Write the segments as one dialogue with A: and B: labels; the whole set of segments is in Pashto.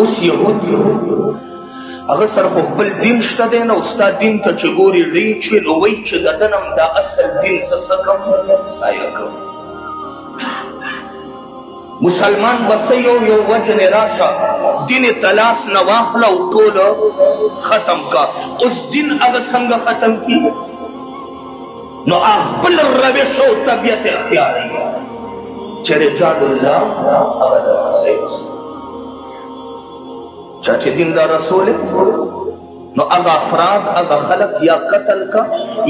A: اوس یهود هغه سره خو خپل دین شته دی نه، ستا دین ته چې ګوري ریچ وي نو وایي چې د ده نه دا اصل دین څه کم سایه کم. مسلمان بس یو وجه راشه دین تلاس نه واخله او ټول ختم کا. اوس دین هغه څنګه ختم کی؟ نو خپل روش او طبیعت اختیاري چې رجال الله هغه د چا چې دین دا رسول نو هغه افراد هغه خلق یا قتل کا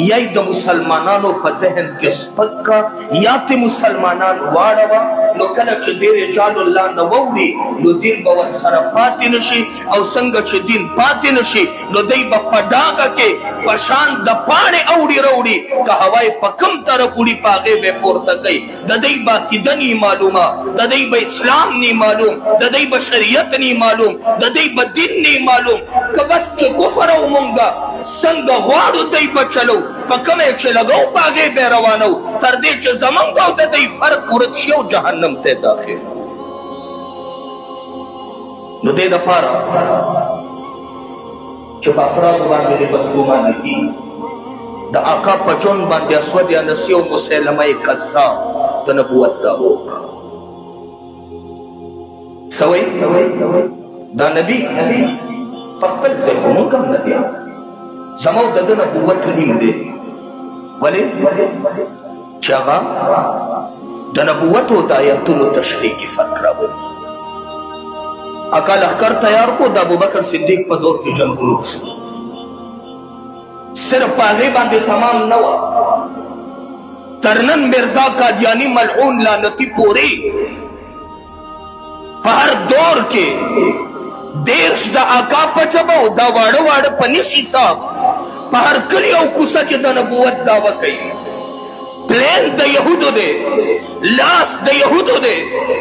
A: یا د مسلمانانو په ذهن کې سپک کا یا ته مسلمانان واړوه. نو کله چې دی رجال الله نه واوري نو دین به ورسره پاتې نشي، او څنګه چې دین پاتې نشي نو دی به په ډاګه کې په شان د پاڼې اوړي روړي که هوا یې په کوم طرف وړي په هغې به یې پورته کوي. د دی به عقیده نی معلومه، د دی به اسلام نی معلوم، د دی به شریعت نی معلوم، د دی به دین نی معلوم. که بس چې کفر او مونږه څنګه غواړو دی به چلو، په کومه چې لګو په هغې به یې روانو، تر دې چې زمونږ او د دی فرق ورک شي او جهنم ته داخل. نو دې دپاره چې په افرادو باندې دې بدګماني کېږي، د آقا په ژوند باندې اسود انسي او مسیلمه کذاب د نبوت دعوه وکړه. څه وایي؟ دا نبي په خپل ځای خو موږ هم نبیان، زموږ د ده نبوت نیم دی. ولې؟ چې هغه د نبوت او د آیاتونو تشریح کې فرق راولي. آقا لښکر تیار کو د ابوبکر صدیق په دور کې جنګونه وشو، صرف په هغې باندې تمام نه وه، تر نن مرزا قادیاني ملعون لعنتي پورې په هر دور کې دیرش د آقا په ژبه او دا واړه واړه په نشي صاحب په هر کلي او کوڅه کې د نبوت دعوه کوي. پلین د یهودو دی، لاس د یهودو دی،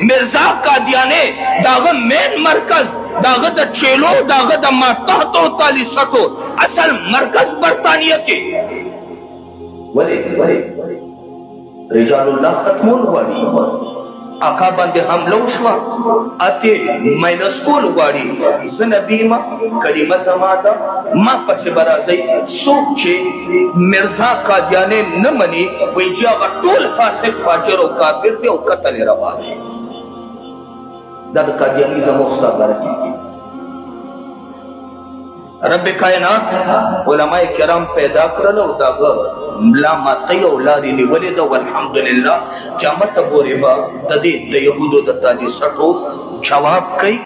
A: مرزا قادیاني داغه مین مرکز، داغه د چیلو، داغه د ماتحتو تالیسټو اصل مرکز برطانیه کې. ولې رجال الله ختمول غواړي، آقا باندې حمله وشوه، اتې ماینس کول غواړي. زه نبي یم، کلمه زما ده، ما پسې به راځئ. څوک چې مرزا قادیاني نه مني وایي چې هغه ټول فاسق فاجر او کافر دی او قتل یې روا دی. دا د قادیاني زموږ ستا باره کېږي. رب کائنات علماء کرام پیدا کړل او داغه ملا ماتۍ او لارې نیولې ده. والحمدلله قیامت پورې به د دې د یهودو د تازي سټو جواب کوي.